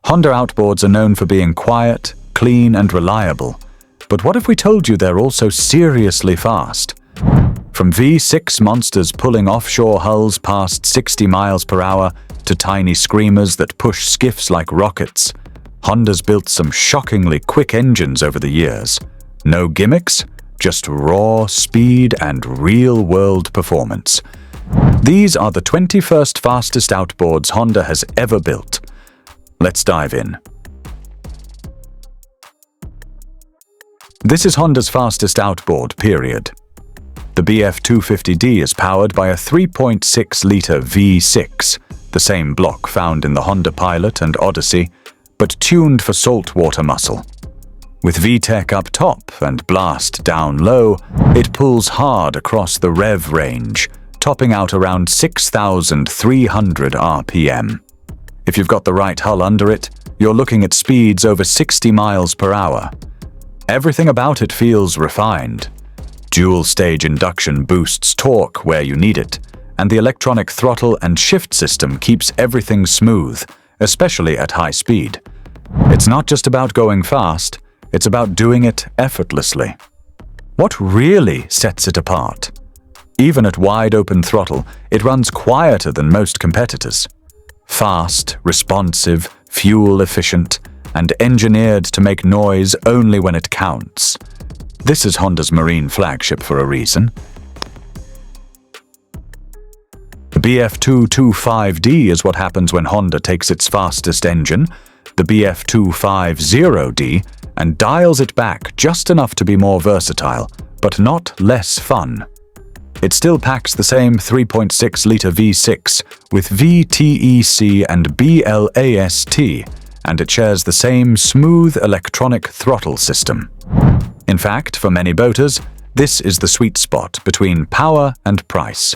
Honda outboards are known for being quiet, clean, and reliable. But what if we told you they're also seriously fast? From V6 monsters pulling offshore hulls past 60 miles per hour to tiny screamers that push skiffs like rockets, Honda's built some shockingly quick engines over the years. No gimmicks, just raw speed and real-world performance. These are the 21st fastest outboards Honda has ever built. Let's dive in. This is Honda's fastest outboard, period. The BF250D is powered by a 3.6-litre V6, the same block found in the Honda Pilot and Odyssey, but tuned for saltwater muscle. With VTEC up top and blast down low, it pulls hard across the rev range, topping out around 6,300 RPM. If you've got the right hull under it, you're looking at speeds over 60 miles per hour. Everything about it feels refined. Dual-stage induction boosts torque where you need it, and the electronic throttle and shift system keeps everything smooth, especially at high speed. It's not just about going fast, it's about doing it effortlessly. What really sets it apart? Even at wide-open throttle, it runs quieter than most competitors. Fast, responsive, fuel-efficient, and engineered to make noise only when it counts. This is Honda's marine flagship for a reason. The BF225D is what happens when Honda takes its fastest engine, the BF250D, and dials it back just enough to be more versatile, but not less fun. It still packs the same 3.6-litre V6 with VTEC and BLAST, and it shares the same smooth electronic throttle system. In fact, for many boaters, this is the sweet spot between power and price.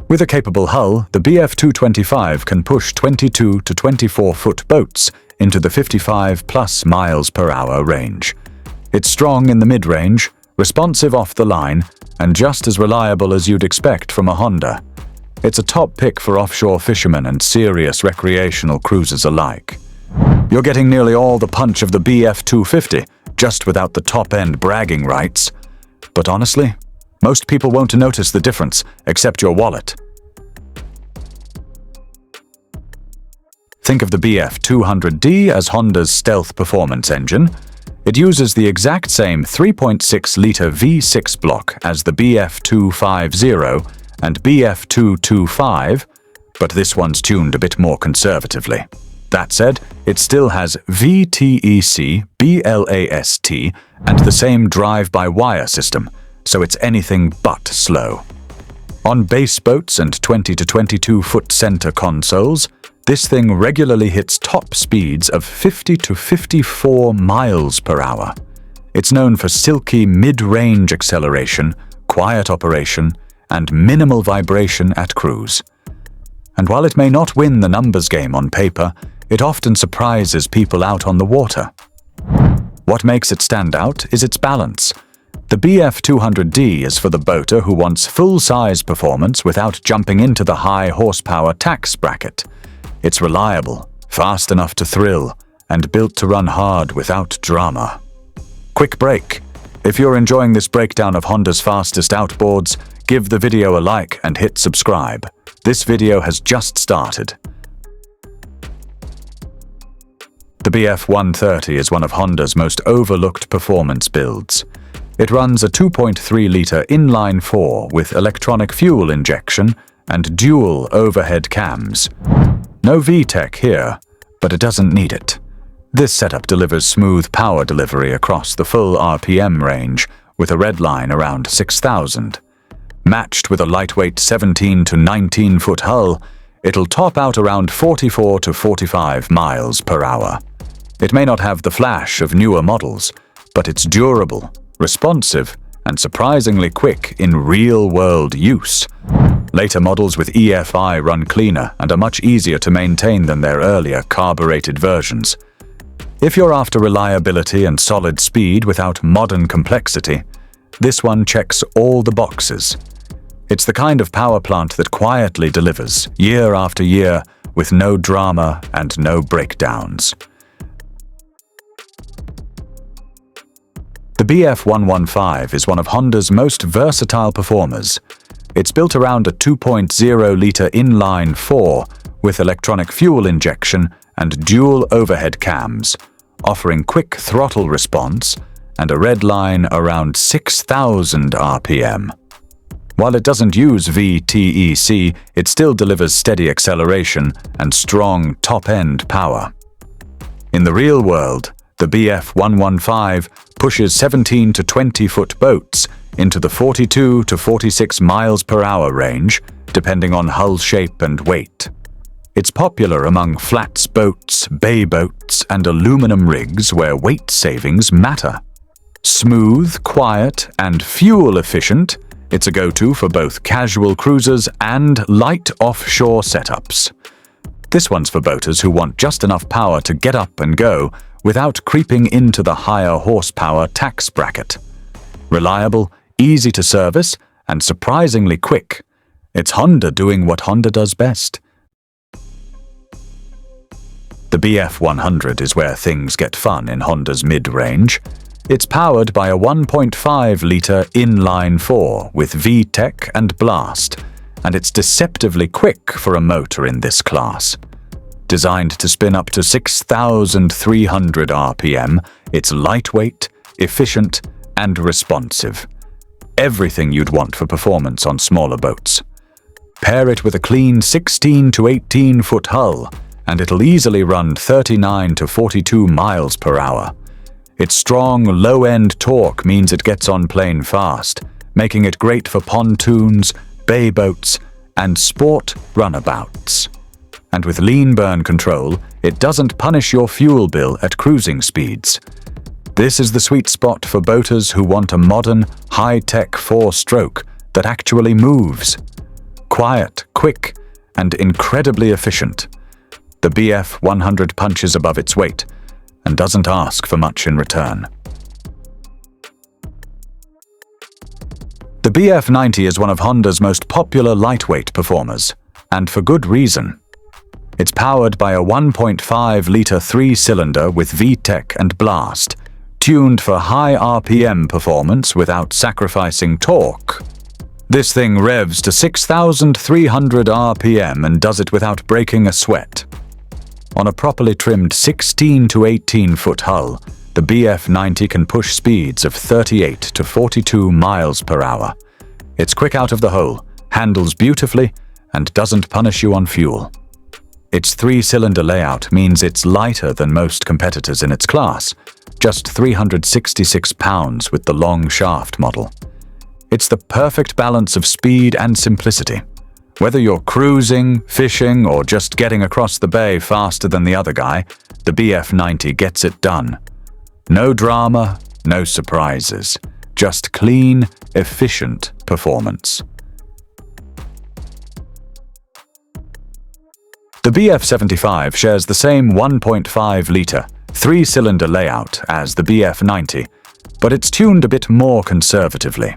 With a capable hull, the BF225 can push 22 to 24-foot boats into the 55+ miles per hour range. It's strong in the mid-range, responsive off the line, and just as reliable as you'd expect from a Honda. It's a top pick for offshore fishermen and serious recreational cruisers alike. You're getting nearly all the punch of the BF250, just without the top-end bragging rights. But honestly, most people won't notice the difference, except your wallet. Think of the BF200D as Honda's stealth performance engine. It uses the exact same 3.6-litre V6 block as the BF250 and BF225, but this one's tuned a bit more conservatively. That said, it still has VTEC, BLAST, and the same drive-by-wire system, so it's anything but slow. On base boats and 20 to 22-foot center consoles, this thing regularly hits top speeds of 50 to 54 miles per hour. It's known for silky mid-range acceleration, quiet operation, and minimal vibration at cruise. And while it may not win the numbers game on paper, it often surprises people out on the water. What makes it stand out is its balance. The BF200D is for the boater who wants full-size performance without jumping into the high-horsepower tax bracket. It's reliable, fast enough to thrill, and built to run hard without drama. Quick break. If you're enjoying this breakdown of Honda's fastest outboards, give the video a like and hit subscribe. This video has just started. The BF130 is one of Honda's most overlooked performance builds. It runs a 2.3-litre inline 4 with electronic fuel injection and dual overhead cams. No VTEC here, but it doesn't need it. This setup delivers smooth power delivery across the full RPM range with a red line around 6,000. Matched with a lightweight 17 to 19-foot hull, it'll top out around 44 to 45 miles per hour. It may not have the flash of newer models, but it's durable, responsive, and surprisingly quick in real-world use. Later models with EFI run cleaner and are much easier to maintain than their earlier carbureted versions. If you're after reliability and solid speed without modern complexity, this one checks all the boxes. It's the kind of power plant that quietly delivers, year after year, with no drama and no breakdowns. The BF115 is one of Honda's most versatile performers. It's built around a 2.0-liter inline 4 with electronic fuel injection and dual overhead cams, offering quick throttle response and a red line around 6,000 RPM. While it doesn't use VTEC, it still delivers steady acceleration and strong top-end power. In the real world, the BF115 pushes 17 to 20-foot boats into the 42 to 46 miles per hour range, depending on hull shape and weight. It's popular among flats boats, bay boats, and aluminum rigs where weight savings matter. Smooth, quiet, and fuel efficient, it's a go-to for both casual cruisers and light offshore setups. This one's for boaters who want just enough power to get up and go without creeping into the higher horsepower tax bracket. Reliable, easy to service, and surprisingly quick. It's Honda doing what Honda does best. The BF100 is where things get fun in Honda's mid-range. It's powered by a 1.5-liter inline 4 with VTEC and blast, and it's deceptively quick for a motor in this class. Designed to spin up to 6,300 RPM, it's lightweight, efficient, and responsive. Everything you'd want for performance on smaller boats. Pair it with a clean 16 to 18-foot hull, and it'll easily run 39 to 42 miles per hour. Its strong, low-end torque means it gets on plane fast, making it great for pontoons, bay boats, and sport runabouts. And with lean burn control, it doesn't punish your fuel bill at cruising speeds. This is the sweet spot for boaters who want a modern, high-tech 4-stroke that actually moves. Quiet, quick, and incredibly efficient. The BF100 punches above its weight and doesn't ask for much in return. The BF90 is one of Honda's most popular lightweight performers, and for good reason. It's powered by a 1.5-liter 3-cylinder with VTEC and blast, tuned for high RPM performance without sacrificing torque. This thing revs to 6,300 RPM and does it without breaking a sweat. On a properly trimmed 16 to 18-foot hull, the BF90 can push speeds of 38 to 42 miles per hour. It's quick out of the hole, handles beautifully, and doesn't punish you on fuel. Its 3-cylinder layout means it's lighter than most competitors in its class, just 366 pounds with the long shaft model. It's the perfect balance of speed and simplicity. Whether you're cruising, fishing, or just getting across the bay faster than the other guy, the BF90 gets it done. No drama, no surprises. Just clean, efficient performance. The BF75 shares the same 1.5-liter, 3-cylinder layout as the BF90, but it's tuned a bit more conservatively.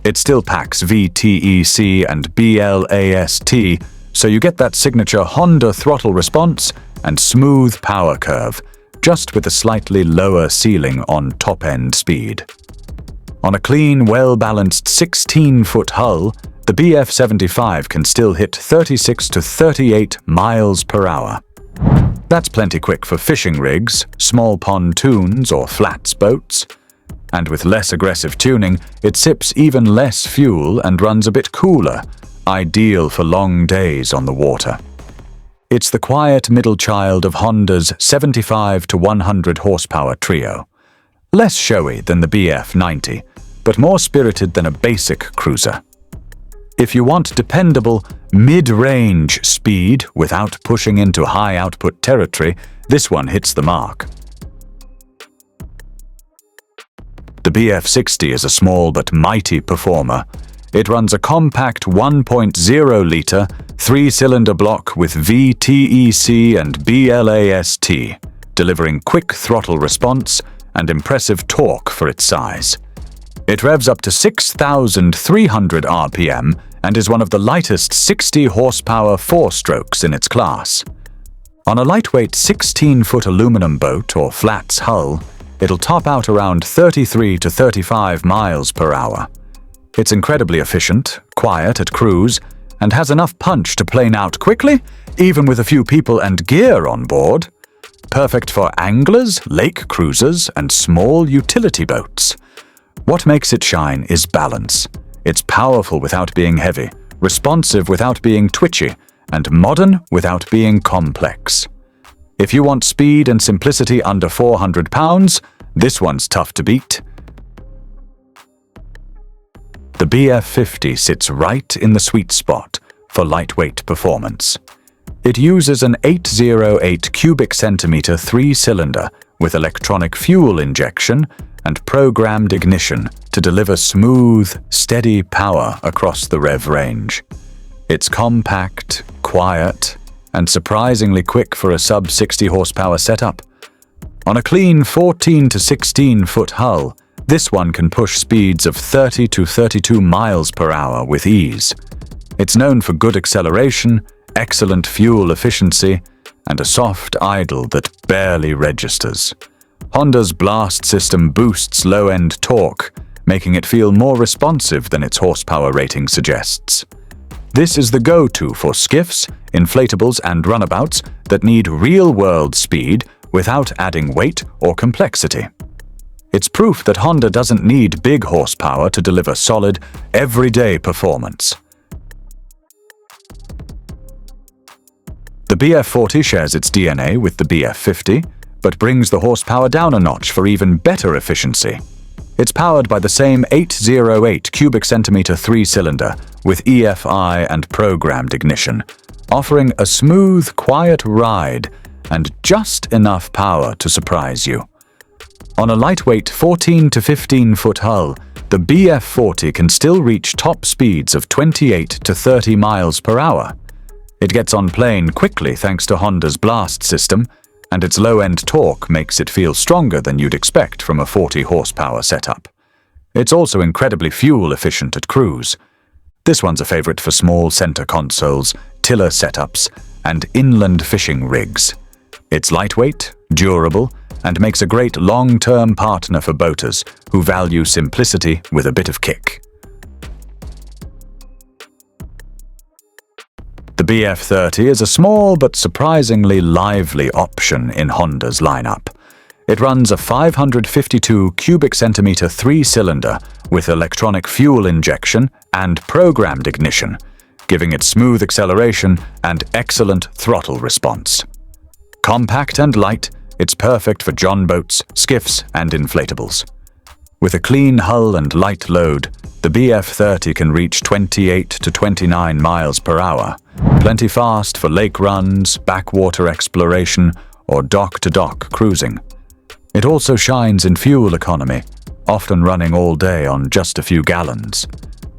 It still packs VTEC and BLAST, so you get that signature Honda throttle response and smooth power curve, just with a slightly lower ceiling on top-end speed. On a clean, well-balanced 16-foot hull, the BF75 can still hit 36 to 38 miles per hour. That's plenty quick for fishing rigs, small pontoons, or flats boats. And with less aggressive tuning, it sips even less fuel and runs a bit cooler, ideal for long days on the water. It's the quiet middle child of Honda's 75 to 100 horsepower trio. Less showy than the BF90, but more spirited than a basic cruiser. If you want dependable, mid-range speed without pushing into high-output territory, this one hits the mark. The BF60 is a small but mighty performer. It runs a compact 1.0-liter, 3-cylinder block with VTEC and BLAST, delivering quick throttle response and impressive torque for its size. It revs up to 6,300 RPM and is one of the lightest 60-horsepower 4-strokes in its class. On a lightweight 16-foot aluminum boat or flats hull, it'll top out around 33 to 35 miles per hour. It's incredibly efficient, quiet at cruise, and has enough punch to plane out quickly, even with a few people and gear on board. Perfect for anglers, lake cruisers, and small utility boats. What makes it shine is balance. It's powerful without being heavy, responsive without being twitchy, and modern without being complex. If you want speed and simplicity under 400 pounds, this one's tough to beat. The BF50 sits right in the sweet spot for lightweight performance. It uses an 808 cubic centimeter 3-cylinder with electronic fuel injection and programmed ignition to deliver smooth, steady power across the rev range. It's compact, quiet, and surprisingly quick for a sub-60 horsepower setup. On a clean 14 to 16 foot hull, this one can push speeds of 30 to 32 miles per hour with ease. It's known for good acceleration, excellent fuel efficiency, and a soft idle that barely registers. Honda's blast system boosts low-end torque, making it feel more responsive than its horsepower rating suggests. This is the go-to for skiffs, inflatables, and runabouts that need real-world speed without adding weight or complexity. It's proof that Honda doesn't need big horsepower to deliver solid, everyday performance. The BF40 shares its DNA with the BF50, but brings the horsepower down a notch for even better efficiency. It's powered by the same 808 cubic centimeter 3-cylinder with EFI and programmed ignition, offering a smooth, quiet ride and just enough power to surprise you. On a lightweight 14 to 15 foot hull, the BF40 can still reach top speeds of 28 to 30 miles per hour. It gets on plane quickly thanks to Honda's blast system, and its low-end torque makes it feel stronger than you'd expect from a 40 horsepower setup. It's also incredibly fuel efficient at cruise. This one's a favorite for small center consoles, tiller setups, and inland fishing rigs. It's lightweight, durable, and makes a great long-term partner for boaters who value simplicity with a bit of kick. The BF30 is a small but surprisingly lively option in Honda's lineup. It runs a 552 cubic centimeter 3-cylinder with electronic fuel injection and programmed ignition, giving it smooth acceleration and excellent throttle response. Compact and light, it's perfect for john boats, skiffs, and inflatables. With a clean hull and light load, the BF30 can reach 28 to 29 miles per hour, plenty fast for lake runs, backwater exploration, or dock-to-dock cruising. It also shines in fuel economy, often running all day on just a few gallons.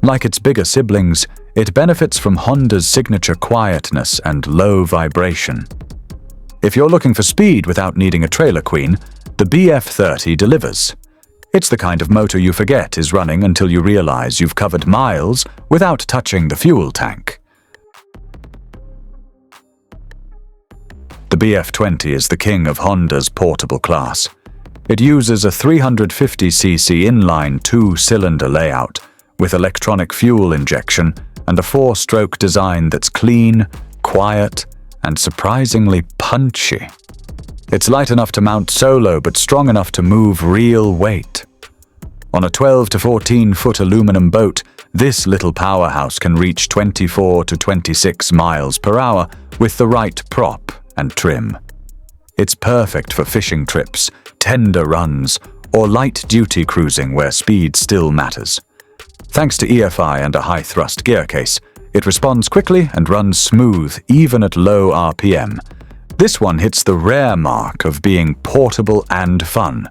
Like its bigger siblings, it benefits from Honda's signature quietness and low vibration. If you're looking for speed without needing a trailer queen, the BF30 delivers. It's the kind of motor you forget is running until you realize you've covered miles without touching the fuel tank. The BF20 is the king of Honda's portable class. It uses a 350cc inline 2-cylinder layout with electronic fuel injection and a 4-stroke design that's clean, quiet, and surprisingly punchy. It's light enough to mount solo but strong enough to move real weight. On a 12 to 14 foot aluminum boat, this little powerhouse can reach 24 to 26 miles per hour with the right prop and trim. It's perfect for fishing trips, tender runs, or light-duty cruising where speed still matters. Thanks to EFI and a high-thrust gear case, it responds quickly and runs smooth even at low RPM. This one hits the rare mark of being portable and fun.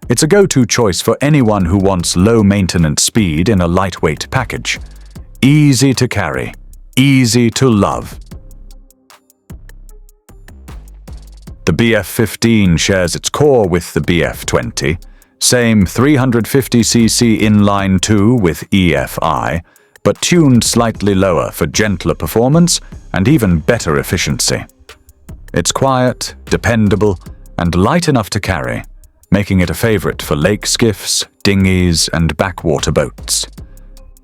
It's a go-to choice for anyone who wants low-maintenance speed in a lightweight package. Easy to carry, easy to love. The BF15 shares its core with the BF20, same 350cc inline 2 with EFI, but tuned slightly lower for gentler performance and even better efficiency. It's quiet, dependable, and light enough to carry, making it a favorite for lake skiffs, dinghies, and backwater boats.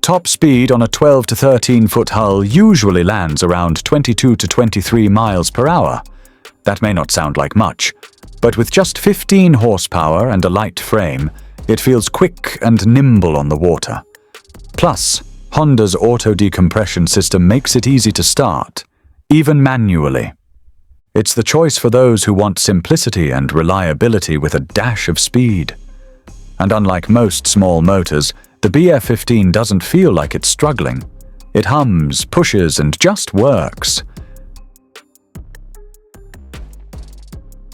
Top speed on a 12 to 13-foot hull usually lands around 22 to 23 miles per hour. That may not sound like much, but with just 15 horsepower and a light frame, it feels quick and nimble on the water. Plus, Honda's auto-decompression system makes it easy to start, even manually. It's the choice for those who want simplicity and reliability with a dash of speed. And unlike most small motors, the BF15 doesn't feel like it's struggling. It hums, pushes, and just works.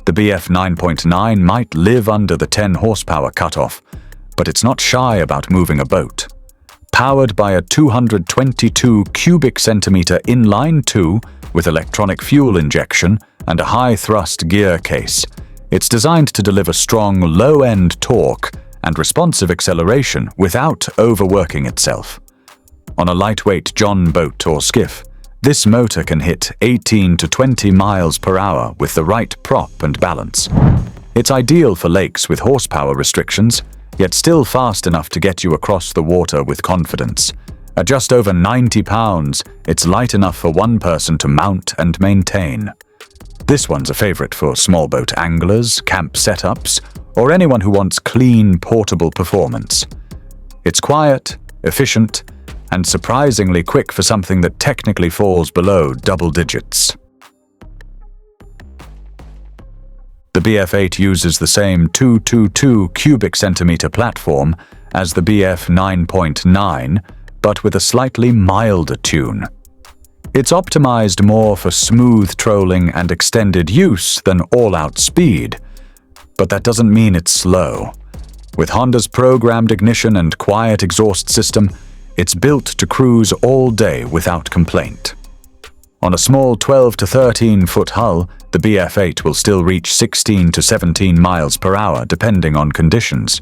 The BF 9.9 might live under the 10 horsepower cutoff, but it's not shy about moving a boat. Powered by a 222 cubic centimeter inline 2 with electronic fuel injection and a high-thrust gear case, it's designed to deliver strong low-end torque and responsive acceleration without overworking itself. On a lightweight John boat or skiff, this motor can hit 18 to 20 miles per hour with the right prop and balance. It's ideal for lakes with horsepower restrictions, yet still fast enough to get you across the water with confidence. At just over 90 pounds, it's light enough for one person to mount and maintain. This one's a favorite for small boat anglers, camp setups, or anyone who wants clean, portable performance. It's quiet, efficient, and surprisingly quick for something that technically falls below double digits. The BF8 uses the same 222 cubic centimeter platform as the BF 9.9, but with a slightly milder tune. It's optimized more for smooth trolling and extended use than all-out speed, but that doesn't mean it's slow. With Honda's programmed ignition and quiet exhaust system, it's built to cruise all day without complaint. On a small 12 to 13-foot hull, the BF8 will still reach 16 to 17 miles per hour depending on conditions.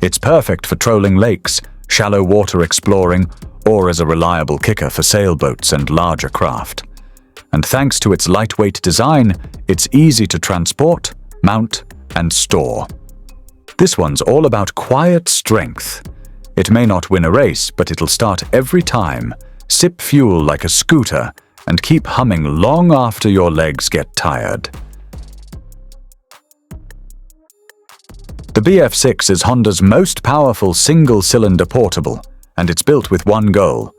It's perfect for trolling lakes, shallow water exploring, or as a reliable kicker for sailboats and larger craft. And thanks to its lightweight design, it's easy to transport, mount, and store. This one's all about quiet strength. It may not win a race, but it'll start every time, sip fuel like a scooter, and keep humming long after your legs get tired. The BF6 is Honda's most powerful single-cylinder portable, and it's built with one goal: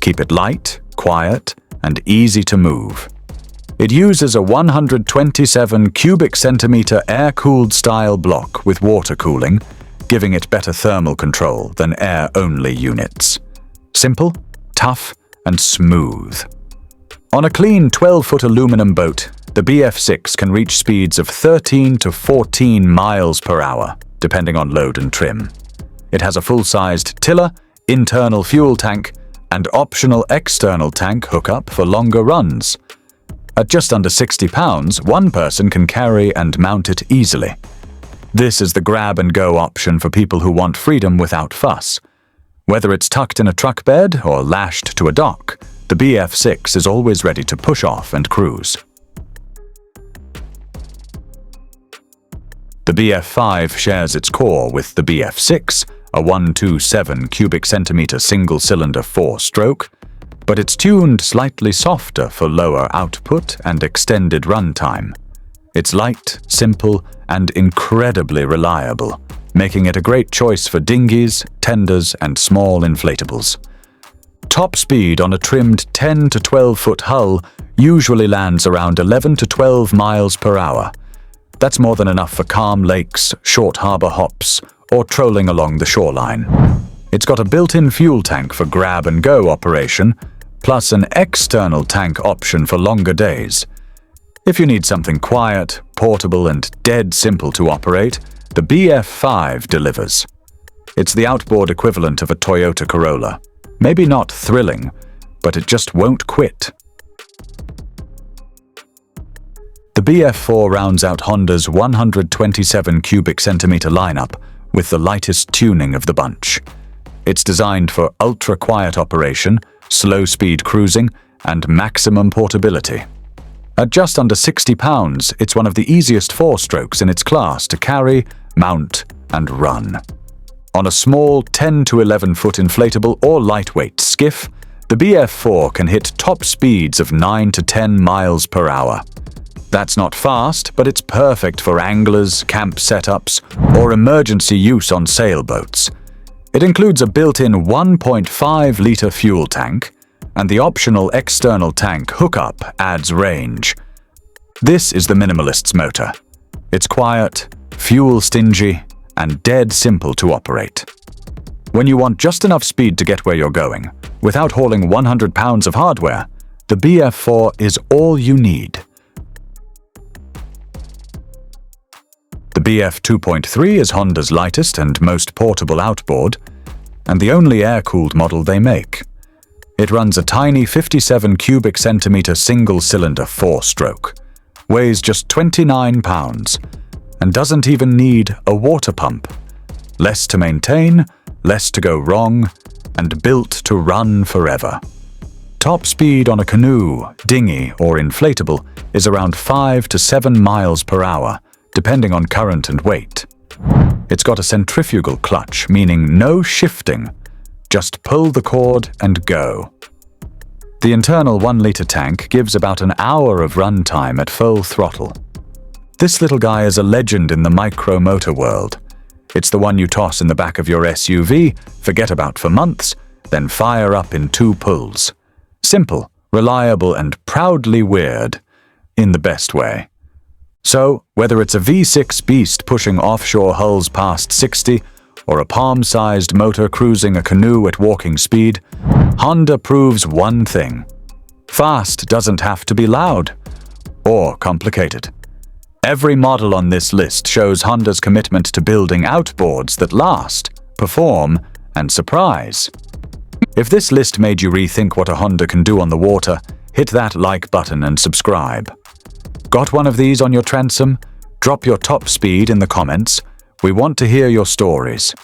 keep it light, quiet, and easy to move. It uses a 127 cubic centimeter air-cooled style block with water cooling, giving it better thermal control than air-only units. Simple, tough, and smooth. On a clean 12-foot aluminum boat, the BF6 can reach speeds of 13 to 14 miles per hour, depending on load and trim. It has a full-sized tiller, internal fuel tank, and optional external tank hookup for longer runs. At just under 60 pounds, one person can carry and mount it easily. This is the grab-and-go option for people who want freedom without fuss. Whether it's tucked in a truck bed or lashed to a dock, the BF6 is always ready to push off and cruise. The BF5 shares its core with the BF6, a 127 cubic centimeter single-cylinder 4-stroke, but it's tuned slightly softer for lower output and extended runtime. It's light, simple, and incredibly reliable, making it a great choice for dinghies, tenders, and small inflatables. Top speed on a trimmed 10 to 12-foot hull usually lands around 11 to 12 miles per hour. That's more than enough for calm lakes, short harbor hops, or trolling along the shoreline. It's got a built-in fuel tank for grab-and-go operation, plus an external tank option for longer days. If you need something quiet, portable, and dead simple to operate, the BF5 delivers. It's the outboard equivalent of a Toyota Corolla. Maybe not thrilling, but it just won't quit. The BF4 rounds out Honda's 127 cubic centimeter lineup with the lightest tuning of the bunch. It's designed for ultra-quiet operation, slow-speed cruising, and maximum portability. At just under 60 pounds, it's one of the easiest 4-strokes in its class to carry, mount, and run. On a small 10 to 11 foot inflatable or lightweight skiff, the BF4 can hit top speeds of 9 to 10 miles per hour. That's not fast, but it's perfect for anglers, camp setups, or emergency use on sailboats. It includes a built-in 1.5-liter fuel tank, and the optional external tank hookup adds range. This is the Minimalist's motor. It's quiet, fuel-stingy, and dead simple to operate. When you want just enough speed to get where you're going, without hauling 100 pounds of hardware, the BF4 is all you need. The BF 2.3 is Honda's lightest and most portable outboard, and the only air-cooled model they make. It runs a tiny 57 cubic centimeter single-cylinder 4-stroke, weighs just 29 pounds, and doesn't even need a water pump. Less to maintain, less to go wrong, and built to run forever. Top speed on a canoe, dinghy, or inflatable is around 5 to 7 miles per hour, depending on current and weight. It's got a centrifugal clutch, meaning no shifting. Just pull the cord and go. The internal 1-liter tank gives about an hour of run time at full throttle. This little guy is a legend in the micro-motor world. It's the one you toss in the back of your SUV, forget about for months, then fire up in 2 pulls. Simple, reliable, and proudly weird, in the best way. So, whether it's a V6 beast pushing offshore hulls past 60, or a palm-sized motor cruising a canoe at walking speed, Honda proves one thing. Fast doesn't have to be loud or complicated. Every model on this list shows Honda's commitment to building outboards that last, perform, and surprise. If this list made you rethink what a Honda can do on the water, hit that like button and subscribe. Got one of these on your transom? Drop your top speed in the comments. We want to hear your stories.